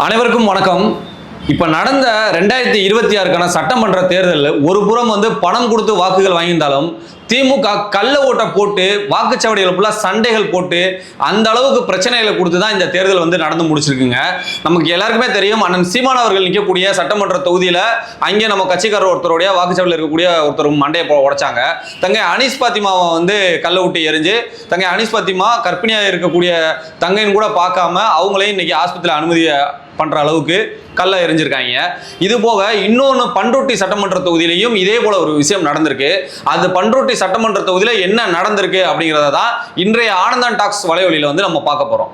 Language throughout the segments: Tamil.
அனைவருக்கும் வணக்கம். இப்ப நடந்த 2026க்கான சட்டமன்ற தேர்தலில் ஒரு புறம் பணம் கொடுத்து வாக்குகள் வாங்கியிருந்தாலும் திமுக கள்ள ஓட்டை போட்டு வாக்குச்சாவடிகள் ஃபுல்லாக சண்டைகள் போட்டு அந்த அளவுக்கு பிரச்சனைகளை கொடுத்து தான் இந்த தேர்தல் நடந்து முடிச்சிருக்குங்க. நமக்கு எல்லாருக்குமே தெரியும், அண்ணன் சீமான் அவர்கள் நிற்கக்கூடிய சட்டமன்ற தொகுதியில் அங்கே நம்ம கட்சிக்காரர் ஒருத்தருடைய வாக்குச்சாவடியில் இருக்கக்கூடிய ஒருத்தர் மண்டையை உடைச்சாங்க. தங்கை அனீஸ் பாத்திமாவை கள்ள ஊட்டி எரிஞ்சு தங்கை அனீஸ் பாத்திமா கர்ப்பிணியாக இருக்கக்கூடிய தங்கைன்னு கூட பார்க்காம அவங்களையும் இன்னைக்கு ஆஸ்பத்திரியில் அனுமதி பண்ற அளவுக்கு கல்ல எரிஞ்சிருக்காங்க. இது போக இன்னொன்று பண்ருட்டி சட்டமன்ற தொகுதியிலையும் இதே போல ஒரு விஷயம் நடந்திருக்கு. அது பண்ருட்டி சட்டமன்ற தொகுதியில என்ன நடந்திருக்கு அப்படிங்கிறத தான் இன்றைய ஆனந்தன் டாக்ஸ் வலைவலியில நம்ம பார்க்க போறோம்.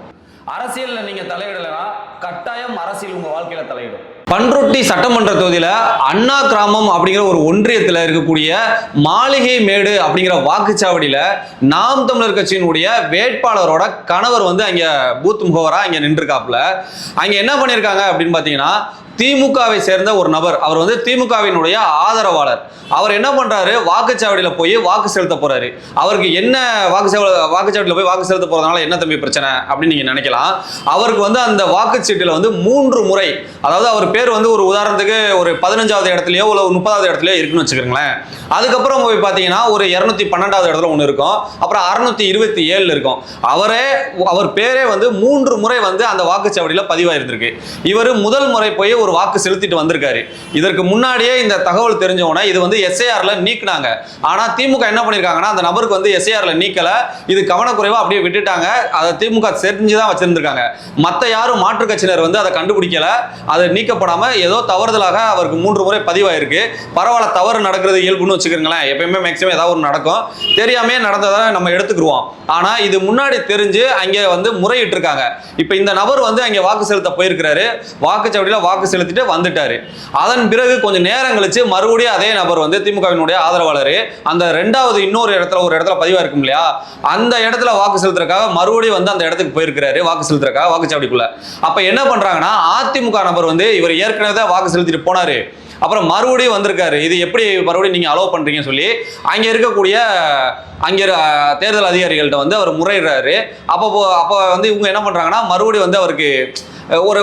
அரசியல்ல நீங்க தலையிடலனா கட்டாயம் அரசியல் உங்க வாழ்க்கையில தலையிடும். பண்ருட்டி சட்டமன்ற தொகுதியில அண்ணா கிராமம் அப்படிங்கிற ஒரு ஒன்றியத்தில் இருக்கக்கூடிய மாளிகை மேடு அப்படிங்கிற வாக்குச்சாவடியில நாம் தமிழர் கட்சியினுடைய வேட்பாளரோட கணவர் அங்க பூத் முகவரா அங்க நின்றுருக்காப்புல. அங்க என்ன பண்ணிருக்காங்க அப்படின்னு பாத்தீங்கன்னா, திமுகவை சேர்ந்த ஒரு நபர், அவர் திமுகவினுடைய ஆதரவாளர். அவர் என்ன பண்றாரு, வாக்குச்சாவடியில் போய் வாக்கு செலுத்த போறாரு. அவருக்கு என்ன வாக்குச்சாவடியில் போய் வாக்கு செலுத்த போறதுனால என்ன தம்பி பிரச்சனை அப்படின்னு நீங்க நினைக்கலாம். அவருக்கு அந்த வாக்குச்சீட்டில் 3 முறை, அதாவது அவர் பேர் ஒரு உதாரணத்துக்கு ஒரு 15வது இடத்துலயோ இல்லை 30வது இடத்துலயோ இருக்குன்னு வச்சுக்கோங்களேன். அதுக்கப்புறம் போய் பார்த்தீங்கன்னா ஒரு 212வது இடத்துல ஒன்று இருக்கும், அப்புறம் 627 இருக்கும். அவர் பேரே 3 முறை அந்த வாக்குச்சாவடியில் பதிவாயிருந்திருக்கு. இவர் முதல் முறை போய் ஒரு வாக்கு செலுத்திட்டு வந்திருக்காரு. இதற்கு முன்னாடியே இந்த தகவல் தெரிஞ்சவொன்னே இது எஸ்ஐஆர்ல நீக்கினாங்க. ஆனா திமுக என்ன பண்ணிருக்காங்கன்னா, அந்த நபருக்கு எஸ்ஐஆர்ல நீக்கல, இது கவனக்குறைவா அப்படியே விட்டுட்டாங்க. அதை திமுக தெரிஞ்சுதான் வச்சிருந்திருக்காங்க. மத்த யாரும் மாற்று கட்சியினர் அதை கண்டுபிடிக்கல. அது நீக்கப்படாம ஏதோ தவறுதலாக அவருக்கு 3 முறை பதிவாயிருக்கு. பரவாயில்ல, தவறு நடக்கிறது இயல்புன்னு வச்சுக்கிறீங்களேன். எப்பயுமே மேக்சிமம் ஏதாவது ஒரு நடக்கும், தெரியாமே நடந்ததை நம்ம எடுத்துக்கிடுவோம். ஆனா இது முன்னாடி தெரிஞ்சு அங்கே முறையிட்டு இருக்காங்க. இப்ப இந்த நபர் அங்கே வாக்கு செலுத்த போயிருக்கிறாரு. வாக்குச்சாவடியில் வாக்கு செலுத்திட்டு வந்துட்டாரு. அதன் பிறகு கொஞ்சம் நேரம் கழிச்சு மறுபடியும் அதே நபர் திமுகவினுடைய ஆதரவாளர் அந்த ரெண்டாவது இன்னொரு ஒரு இடத்துல பதிவா இருக்கும் இல்லையா, அந்த இடத்துல வாக்கு செலுத்துறதுக்காக மறுபடியும் அந்த இடத்துக்கு போயிருக்கிறாரு வாக்கு செலுத்துறதுக்காக வாக்குச்சாவடிக்குள்ள. அப்ப என்ன பண்றாங்கன்னா, அதிமுக நபர் இவர் ஏற்கனவே வாக்கு செலுத்திட்டு போனாரு, அப்புறம் மறுபடியும் வந்திருக்காரு. இது எப்படி மறுபடியும் நீங்க அலோவ் பண்றீங்கன்னு சொல்லி அங்க இருக்கக்கூடிய தேர்தல் அதிகாரிகள்ட்ட அவர் முறையிடுறாரு. அப்போ இவங்க என்ன பண்றாங்கன்னா, மறுபடியும் அவருக்கு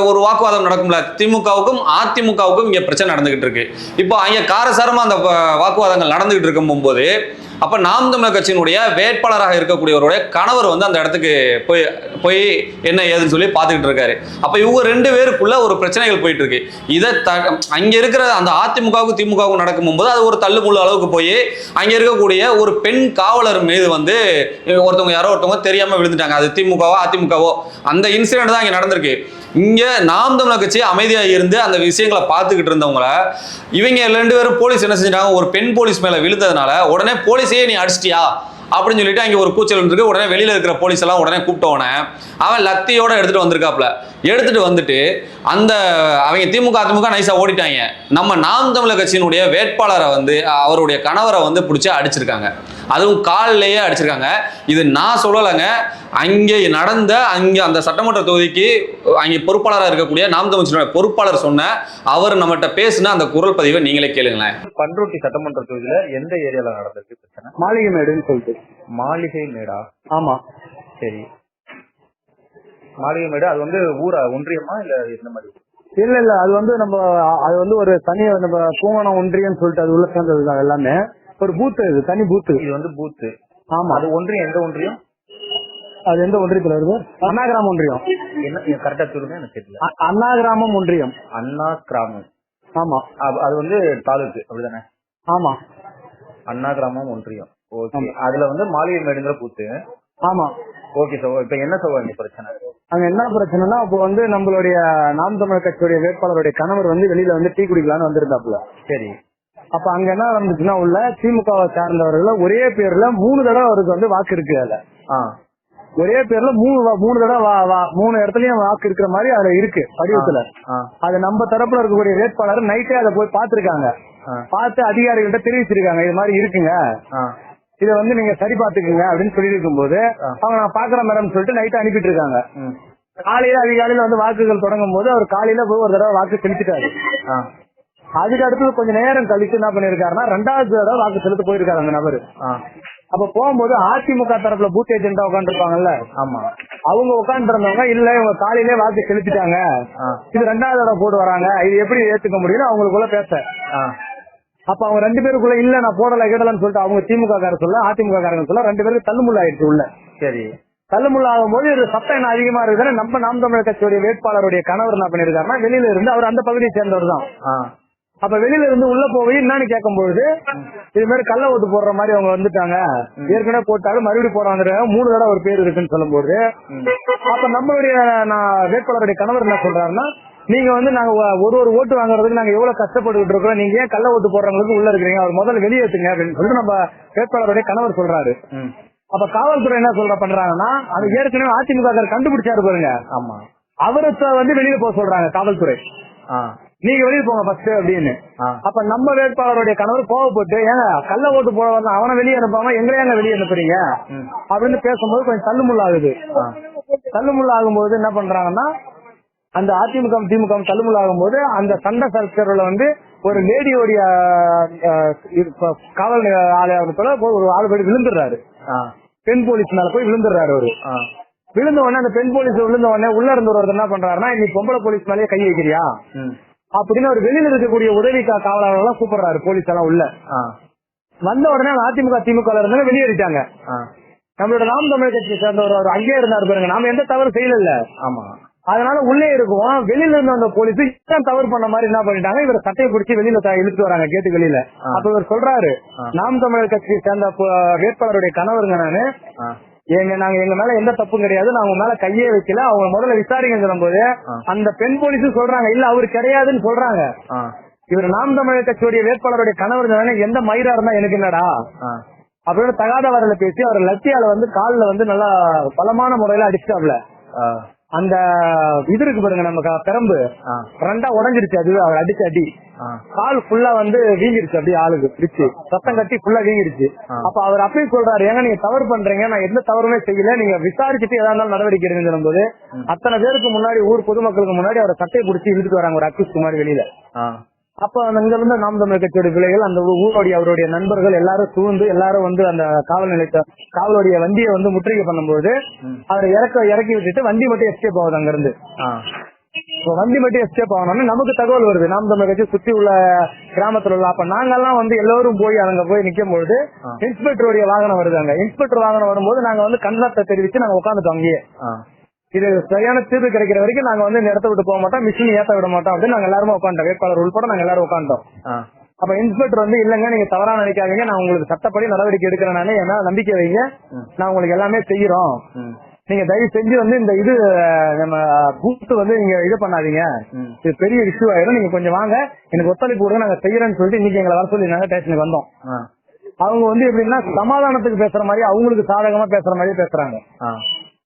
ஒரு வாக்குவாதம் நடக்கும்ல, திமுகவுக்கும் அதிமுகவுக்கும் இங்க பிரச்சனை நடந்துகிட்டு இருக்கு. இப்போ அங்க காரசாரமா அந்த வாக்குவாதங்கள் நடந்துகிட்டு இருக்கும் போது, அப்ப நாம் தமிழர் கட்சியினுடைய வேட்பாளராக இருக்கக்கூடியவருடைய கணவர் அந்த இடத்துக்கு போய் என்ன ஏதுன்னு சொல்லி பார்த்துக்கிட்டு இருக்காரு. அப்ப இவங்க 2 பேருக்குள்ள ஒரு பிரச்சனைகள் போயிட்டு இருக்கு. இதை அங்க இருக்கிற அந்த அதிமுகவுக்கும் திமுகவுக்கும் நடக்கும் போது அது ஒரு தள்ளுமுள்ள அளவுக்கு போய் அங்க இருக்கக்கூடிய ஒரு பெண் காவலர் மீது யாரோ ஒருத்தவங்க தெரியாம விழுந்துட்டாங்க. அது திமுகவோ அதிமுகவோ அந்த இன்சிடென்ட் தான் இங்க நடந்திருக்கு. இங்க நாம் தமிழர் கட்சி அமைதியா இருந்து அந்த விஷயங்களை பார்த்துக்கிட்டு இருந்தவங்கள இவங்க 2 பேரும் போலீஸ் என்ன செஞ்சாங்க, ஒரு பெண் போலீஸ் மேல விழுந்ததுனால உடனே போலீஸையே நீ அடிச்சிட்டியா அப்படின்னு சொல்லிட்டு அங்கே ஒரு கூச்சல் இருக்கு. உடனே வெளியில இருக்கிற போலீஸ் எல்லாம் உடனே கூப்பிட்டவனே அவன் லத்தியோட எடுத்துட்டு வந்திருக்காப்ல. எடுத்துட்டு வந்துட்டு அவங்க திமுக அதிமுக நைஸா ஓடிட்டாங்க. நம்ம நாம் தமிழர் கட்சியினுடைய வேட்பாளரை அவருடைய கணவரை பிடிச்சி அடிச்சிருக்காங்க. அதுவும் காலிலேயே அடிச்சிருக்காங்க. இது நான் சொல்லலைங்க, அங்கே நடந்த அந்த சட்டமன்ற தொகுதிக்கு அங்கே பொறுப்பாளராக இருக்கக்கூடிய நாம் தமிழ் பொறுப்பாளர் சொன்ன அவர் நம்மகிட்ட பேசின அந்த குரல் பதிவை நீங்களே கேளுங்களேன். பண்ருட்டி சட்டமன்ற தொகுதியில எந்த ஏரியால நடந்திருக்கு பிரச்சனை? மாளிகை மேடுன்னு சொல்லிட்டு. மாளிகை மேடா? ஆமா, சரி. மாளிகை மேடு அது ஊரா, ஒன்றியமா இல்ல எந்த மாதிரி? இல்ல அது ஒரு தனி நம்ம பூங்கணம் ஒன்றியம் சொல்லிட்டு அது உள்ள சேர்ந்ததுதான். எல்லாமே ஒரு பூத்து, இது தனி பூத்து. இது பூத்து. ஆமா. அது ஒன்றியம் எந்த ஒன்றியம்? அது எந்த ஒன்றியத்துல வருது? அண்ணா கிராமம் ஒன்றியம். என்ன கரெக்டா சொல்லுங்க, எனக்கு தெரியல. அண்ணா கிராமம் ஒன்றியம். அண்ணா கிராமம். ஆமா. அது தாலுக்கு அப்படிதானே? ஆமா, அண்ணா கிராமம் ஒன்றியம். ஓகே. அதுல மாளிகை மேடுங்கிற பூத்து. ஆமா. Okay sir. இப்ப என்ன சொல்லுவாங்க பிரச்சனை? அங்க என்ன பிரச்சனைனா, அப்போ நம்மளுடைய நாம் தமிழர் கட்சியுடைய வேட்பாளருடைய கணவர் வெளியில டீ குடிக்கலான்னு வந்திருந்தாப்புல. சரி. அப்ப அங்க என்ன நடந்துச்சுன்னா, உள்ள திமுகவை சார்ந்தவர்கள் ஒரே பேர்ல 3 தடவை அவருக்கு வாக்கு இருக்கு. அதுல ஒரே பேர்ல 3 தடவை 3 இடத்துலயும் வாக்கு இருக்கிற மாதிரி அதுல இருக்கு படிவத்துல. அது நம்ம தரப்புல இருக்கக்கூடிய வேட்பாளர் நைட்டே அதை போய் பாத்துருக்காங்க. பார்த்து அதிகாரிகள்ட்ட தெரிவிச்சிருக்காங்க, இது மாதிரி இருக்குங்க, இதை நீங்க சரி பாத்துக்குங்க அப்படின்னு சொல்லி இருக்கும் போது அவங்க நான் பாக்குறேன் மேடம் சொல்லிட்டு நைட்டு அனுப்பிட்டு இருக்காங்க. காலையில அதிகாலையில வாக்குகள் தொடங்கும் போது அவர் காலையில போய் ஒரு தடவை வாக்கு செலுத்திட்டாரு. அதுக்கு அடுத்து கொஞ்சம் நேரம் கழிச்சு என்ன பண்ணிருக்காருன்னா 2வது தடவை வாக்கு செலுத்த போயிருக்காரு அந்த நபரு. அப்ப போகும்போது அதிமுக தரப்புல பூத் ஏஜென்டா உட்காந்துருப்பாங்கல்ல, ஆமா அவங்க உட்கார்ந்து இருந்தவங்க இல்ல இவங்க காலையிலே வாக்கு செலுத்திட்டாங்க, இது 2வது தடவை போட்டு வராங்க, இது எப்படி ஏத்துக்க முடியும் அவங்களுக்குள்ள பேச. அப்ப அவங்க 2 பேருக்குள்ள இல்ல நான் போடல கேடலன்னு சொல்லிட்டு அவங்க திமுக காரர் சொல்ல அதிமுக காரங்க சொல்ல 2 பேருக்கு தள்ளுமுள்ள ஆயிடுச்சு உள்ள. சரி, தள்ளுமுள்ள ஆகும்போது இது சட்டம் என்ன அதிகமா இருக்குதுன்னு நம்ம நாம் தமிழர் கட்சியுடைய வேட்பாளருடைய கணவர் என்ன பண்ணிருக்காருன்னா வெளியில இருந்து அவர் அந்த பகுதியை சேர்ந்தவர் தான். அப்ப வெளியில இருந்து உள்ள போய் என்னன்னு கேட்கும்போது இது மாதிரி கள்ள ஓட்டு போடுற மாதிரி அவங்க வந்துட்டாங்க, ஏற்கனவே போட்டாலும் மறுபடியும் போட வந்துட்டாங்க, 3 தடவை ஒரு பேர் இருக்குன்னு சொல்லும் போது அப்ப நம்மளுடைய வேட்பாளருடைய கணவர் என்ன சொல்றாருன்னா நீங்க வந்து நாங்க ஒரு ஓட்டு வாங்குறதுக்கு நாங்க எவ்வளவு கஷ்டப்பட்டு இருக்கோம், நீங்க ஏன் கள்ள ஓட்டு போடுறவங்களுக்கு உள்ள இருக்கிறீங்க, அவர் முதல்ல வெளியேற்றுங்க அப்படின்னு சொல்லிட்டு நம்ம வேட்பாளருடைய கணவர் சொல்றாரு. அப்ப காவல்துறை என்ன பண்றாங்கன்னா அது ஏற்கனவே அதிமுக கண்டுபிடிச்சாரு பாருங்க, ஆமா அவரை வந்து வெளியில போக சொல்றாங்க காவல்துறை, நீங்க வெளியே போங்க ஃபர்ஸ்ட் அப்படின்னு. அப்ப நம்ம வேட்பாளருடைய கணவர் கோவப்பட்டு ஏங்க கள்ள ஓட்டு போட வந்தா அவனை வெளியே அனுப்பாம எங்களையா வெளியே அனுப்புறீங்க அப்படின்னு பேசும்போது கொஞ்சம் தள்ளுமுள்ளாகுது. தள்ளுமுள்ளாகும்போது என்ன பண்றாங்கன்னா அந்த அதிமுக திமுக தள்ளுமுள்ளாகும் போது அந்த சண்டை சர்ச்சர்ல வந்து ஒரு லேடியோடைய காவல் ஆலயத்துல ஒரு ஆள் போய் விழுந்துடுறாரு, பெண் போலீஸ் மேல போய் விழுந்துடுறாரு. அவரு விழுந்த உடனே அந்த பெண் போலீஸ் விழுந்த உடனே உள்ள இருந்து ஒருத்தர் என்ன பண்றாருன்னா நீ பொம்பளை போலீஸ் மேலேயே கை வைக்கிறியா அப்படின்னு ஒரு வெளியில இருக்கக்கூடிய உதவி காவலர்கள் எல்லாம் கூப்பிடுறாரு. போலீஸ் எல்லாம் உள்ள வந்த உடனே அதிமுக திமுக இருந்தாலும் வெளியேறிட்டாங்க. நம்மளோட நாம் தமிழர் கட்சியை சேர்ந்தவர் அவர் அங்கேயே இருந்தாரு பாருங்க, நாம எந்த தவறு செய்யல. ஆமா, அதனால உள்ளே இருக்கும் வெளியில இருந்து வந்த போலீஸ் தவறு பண்ண மாதிரி என்ன பண்ணிட்டாங்க, இவர் சட்டையை பிடிச்சி வெளியில இழுத்து வராங்க கேட்டு வெளியில. அப்ப இவர் சொல்றாரு நாம் தமிழர் கட்சியை சேர்ந்த வேட்பாளருடைய கணவருங்க நானு, நாங்க எங்க மேல எந்த தப்பும் கிடையாது, நான் அவங்க மேல கையே வைக்கல, அவங்க முதல்ல விசாரிங்க சொல்லும் போது அந்த பெண் போலீஸும் சொல்றாங்க இல்ல அவரு கிடையாதுன்னு சொல்றாங்க. இவர் நாம் தமிழர் கட்சியுடைய வேட்பாளருடைய கணவர் எந்த மயிரா இருந்தா எனக்கு என்னடா அப்படின்னு தகாத வரல பேசி அவர் லத்தியால வந்து காலில் வந்து நல்லா பலமான முறையில அடிச்சிட்டாப்ல. அந்த இது இருக்கு பாருங்க நம்ம பெரம்பு 2 உடஞ்சிருச்சு, அது அவர் அடிச்சு அடி கால் ஃபுல்லா வந்து வீங்கிருச்சு, அப்படியே ஆளுக்கு பிரிச்சு சத்தம் கட்டி ஃபுல்லா வீங்கிருச்சு. அப்ப அவர் அப்பயும் சொல்றாரு ஏங்க நீங்க தவறு பண்றீங்க, நான் எந்த தவறுமே செய்யல, நீங்க விசாரிச்சுட்டு ஏதா இருந்தாலும் நடவடிக்கை எடுங்கன்னு போது அத்தனை பேருக்கு முன்னாடி ஊர் பொதுமக்களுக்கு முன்னாடி அவரை சட்டையை பிடிச்சி இழுத்துட்டு வராங்க ஒரு அக்யூஸ் மாதிரி வெளியில. அப்ப அங்க இருந்து நாம் தமிழர் கட்சியோட பிள்ளைகள் அந்த ஊருடைய அவருடைய நண்பர்கள் எல்லாரும் சூழ்ந்து எல்லாரும் வந்து அந்த காவல் நிலையத்தை காவலுடைய வண்டியை வந்து முற்றுகை பண்ணும்போது அவரை இறக்கி விட்டுட்டு வண்டி மட்டும் எஸ்கேப் ஆகுது அங்க இருந்து. வண்டி மட்டும் எஸ்கேப் ஆகணும்னு நமக்கு தகவல் வருது நாம் தமிழர் கட்சி சுத்தி உள்ள கிராமத்துல உள்ள. அப்ப நாங்கெல்லாம் வந்து எல்லாரும் போய் அங்க போய் நிக்கும் போது இன்ஸ்பெக்டருடைய வாகனம் வருது. அங்க இன்ஸ்பெக்டர் வாகனம் வரும்போது நாங்க வந்து கண்டனத்தை தெரிவிச்சு நாங்க உட்காந்துட்டோம் அங்கேயே. இது சரியான தீர்வு கிடைக்கிற வரைக்கும் நாங்க வந்து இந்த இடத்த விட்டு போக மாட்டோம், மிஷின் ஏத்த விட மாட்டோம் அப்படின்னு நாங்க எல்லாருமே உட்காந்துட்டோம், வேட்பாளர் உள்பட நாங்க எல்லாரும் உட்காந்துட்டோம். அப்ப இன்ஸ்பெக்டர் வந்து இல்லங்க நீங்க தவறா நினைக்காதீங்க, நான் உங்களுக்கு சட்டப்படி நடவடிக்கை எடுக்கிறேன், நானே என்ன நம்பிக்கை வைங்க, நான் உங்களுக்கு எல்லாமே செய்யறோம், நீங்க தயவு செஞ்சு வந்து இந்த இது நம்ம பூத்து வந்து நீங்க இது பண்ணாதீங்க, இது பெரிய இஷ்யூ ஆயிரும், நீங்க கொஞ்சம் வாங்க எனக்கு ஒத்துழைப்பு கொடுங்க நாங்க செய்யறேன்னு சொல்லிட்டு இன்னைக்கு எங்களை வர சொல்லி நாங்க ஸ்டேஷனுக்கு வந்தோம். அவங்க வந்து எப்படின்னா சமாதானத்துக்கு பேசுற மாதிரி அவங்களுக்கு சாதகமா பேசுற மாதிரி பேசுறாங்க.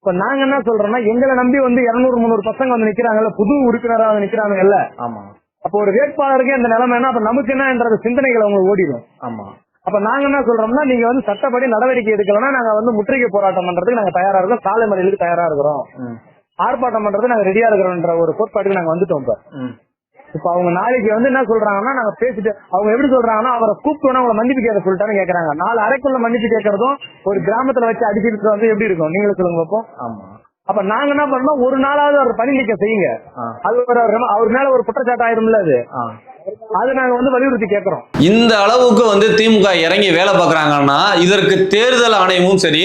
இப்ப நாங்க என்ன சொல்றோம்னா எங்களை நம்பி வந்து 200-300 பசங்க வந்து நிக்கிறாங்கல்ல, புது உறுப்பினரா வந்து நிக்கிறாங்கல்ல. ஆமா, அப்ப ஒரு வேட்பாளருக்கே அந்த நிலைமை அப்ப நமக்கு என்னன்றது சிந்தனைகள் அவங்க ஓடிடும். ஆமா, அப்ப நாங்க என்ன சொல்றோம்னா நீங்க வந்து சட்டப்படி நடவடிக்கை எடுக்கலன்னா நாங்க வந்து முற்றுகை போராட்டம் பண்றதுக்கு நாங்க தயாரா இருக்கோம், சாலை மறியலுக்கு தயாரா இருக்கிறோம், ஆர்ப்பாட்டம் பண்றதுக்கு நாங்க ரெடியா இருக்கிறோம்ன்ற ஒரு கோட்பாட்டுக்கு நாங்க வந்துட்டோம். இப்ப அவங்க நாளைக்கு வந்து என்ன சொல்றாங்கன்னா நாங்க பேசிட்டு அவங்க எப்படி சொல்றாங்கன்னா அவரை கூப்பிட்டு அவங்களை மன்னிப்பு கேட்க சொல்லிட்டான்னு கேக்குறாங்க. 4 அறைக்குள்ள மன்னிப்பு கேட்கறதும் ஒரு கிராமத்துல வச்சு அடிச்சிட்டு வந்து எப்படி இருக்கும் நீங்களும் சொல்லுங்க பாப்போம். ஆமா, அப்ப நாங்க என்ன பண்ணோம் ஒரு நாளாவது அவர் பணி நீக்க செய்யுங்க, அது அவர் மேல ஒரு குற்றச்சாட்டு ஆயிரும்ல, அது நாங்க வந்து வலியுறுத்தி கேட்கிறோம். இந்த அளவுக்கு வந்து திமுக இறங்கி வேலை பார்க்கறாங்கன்னா இதற்கு தேர்தல் ஆணையமும் சரி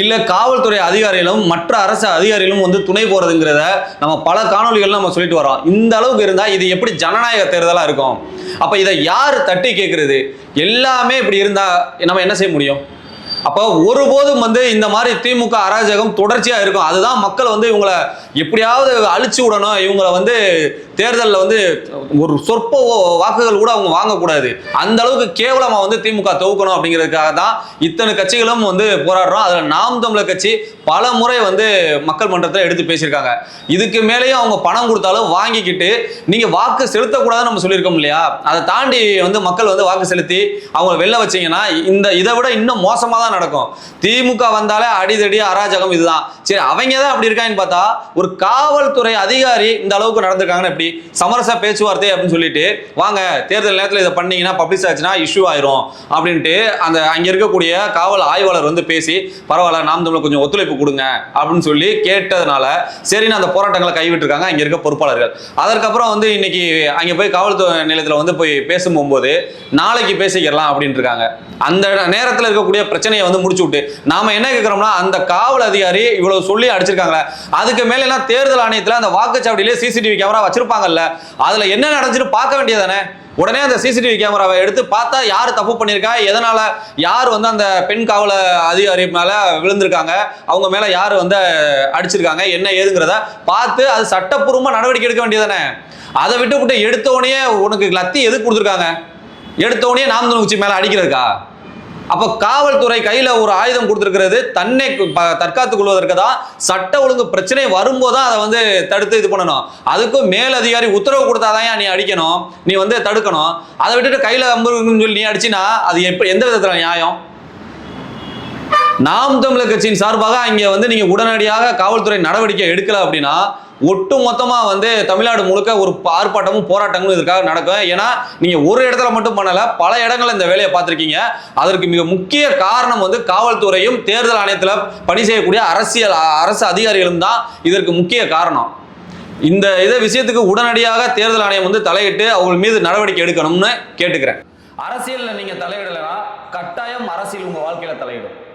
இல்ல காவல்துறை அதிகாரிகளும் மற்ற அரசு அதிகாரிகளும் வந்து துணை போறதுங்கிறத நம்ம பல காணொலிகள் நம்ம சொல்லிட்டு வரோம். இந்த அளவுக்கு இருந்தா இது எப்படி ஜனநாயக தேர்தலா இருக்கும்? அப்ப இதை யாரு தட்டி கேட்கறது? எல்லாமே இப்படி இருந்தா நம்ம என்ன செய்ய முடியும்? அப்போ ஒருபோதும் வந்து இந்த மாதிரி திமுக அராஜகம் தொடர்ச்சியா இருக்கும். அதுதான் மக்கள் வந்து இவங்களை எப்படியாவது அழிச்சு விடணும், இவங்களை வந்து தேர்தலில் வந்து ஒரு சொற்ப வாக்குகள் கூட அவங்க வாங்கக்கூடாது, அந்த அளவுக்கு கேவலமா வந்து திமுக தோக்கணும் அப்படிங்கிறதுக்காக தான் இத்தனை கட்சிகளும் வந்து போராடுறோம். அதுல நாம் தமிழர் கட்சி பல முறை வந்து மக்கள் மன்றத்தில் எடுத்து பேசியிருக்காங்க. இதுக்கு மேலேயும் அவங்க பணம் கொடுத்தாலும் வாங்கிக்கிட்டு நீங்க வாக்கு செலுத்தக்கூடாதுன்னு நம்ம சொல்லியிருக்கோம் இல்லையா? அதை தாண்டி வந்து மக்கள் வந்து வாக்கு செலுத்தி அவங்க வெளில வச்சீங்கன்னா இதை விட இன்னும் மோசமாக தான் தான் நடக்கும். திமுக வந்தாலே அடிதடி அராஜகம் இதுதான். சரி, அவங்க தான் அப்படி இருக்காங்கன்னு பார்த்தா ஒரு காவல்துறை அதிகாரி இந்த அளவுக்கு நடந்திருக்காங்கன்னு எப்படி? சமரச பேச்சுவார்த்தை அப்படின்னு சொல்லிட்டு வாங்க தேர்தல் நேரத்தில் இதை பண்ணீங்கன்னா பப்ளிஷ் ஆச்சுன்னா இஷ்யூ ஆயிரும் அப்படின்ட்டு அந்த அங்க இருக்கக்கூடிய காவல் ஆய்வாளர் வந்து பேசி பரவாயில்ல நாம் தமிழர் கொஞ்சம் ஒத்துழைப்பு கொடுங்க அப்படின்னு சொல்லி கேட்டதுனால சரின்னு அந்த போராட்டங்களை கைவிட்டிருக்காங்க அங்க இருக்க பொறுப்பாளர்கள். அதற்கப்புறம் வந்து இன்னைக்கு அங்க போய் காவல்துறை நிலையத்தில் வந்து போய் பேசும்போது நாளைக்கு பேசிக்கலாம் அப்படின்னு இருக்காங்க. அந்த நேரத்தில் இருக்கக்கூடிய பிரச்சனையை வந்து முடிச்சு விட்டு நாம என்ன கேட்கிறோம்னா அந்த காவல் அதிகாரி இவ்வளவு சொல்லி அடிச்சிருக்காங்களே, அதுக்கு மேல எல்லாம் தேர்தல் ஆணையத்தில் அந்த வாக்குச்சாவடியிலே சிசிடிவி கேமரா வச்சிருப்பாங்கல்ல, அதுல என்ன நடந்துச்சுன்னு பார்க்க வேண்டியதானே? உடனே அந்த சிசிடிவி கேமராவை எடுத்து பார்த்தா யார் தப்பு பண்ணியிருக்கா, எதனால யார் வந்து அந்த பெண் காவல அதிகாரி மேல விழுந்திருக்காங்க, அவங்க மேல யார் வந்து அடிச்சிருக்காங்க, என்ன ஏதுங்கிறத பார்த்து அது சட்டப்பூர்வமா நடவடிக்கை எடுக்க வேண்டியதானே? அதை விட்டு எடுத்தோடனே உனக்கு லத்தி எதுக்கு கொடுத்துருக்காங்க? எடுத்தோடனே நாம் தமிழர் கட்சி மேல அடிக்கிறதுக்கா? அப்ப காவல்துறை கையில ஒரு ஆயுதம் கொடுத்திருக்கிறது தன்னை தற்காத்துக் கொள்வதற்கு தான். சட்ட ஒழுங்கு பிரச்சனை வரும்போது அதை வந்து தடுத்து இது பண்ணணும். அதுக்கும் மேல் அதிகாரி உத்தரவு கொடுத்தாதான் நீ அடிக்கணும், நீ வந்து தடுக்கணும். அதை விட்டுட்டு கையில அம்புன்னு சொல்லி நீ அடிச்சினா அது எப்படி, எந்த விதத்துல நியாயம்? நாம் தமிழர் கட்சியின் சார்பாக அங்க வந்து நீங்க உடனடியாக காவல்துறை நடவடிக்கை எடுக்கல அப்படின்னா ஒட்டு மொத்தமா வந்து தமிழ்நாடு முழுக்க ஒரு ஆர்ப்பாட்டமும் போராட்டங்களும் இதுக்காக நடக்கும். ஏன்னா நீங்க ஒரு இடத்துல மட்டும் பண்ணல, பல இடங்கள்ல இந்த வேலையை பார்த்திருக்கீங்க. அதற்கு மிக முக்கிய காரணம் வந்து காவல்துறையும் தேர்தல் ஆணையத்தில் பணி செய்யக்கூடிய அரசு அதிகாரிகளும் தான் இதற்கு முக்கிய காரணம். இந்த விஷயத்துக்கு உடனடியாக தேர்தல் ஆணையம் வந்து தலையிட்டு அவங்க மீது நடவடிக்கை எடுக்கணும்னு கேட்டுக்கிறேன். அரசியல்ல நீங்க தலையிடலைன்னா கட்டாயம் அரசியல் உங்க வாழ்க்கையில தலையிடும்.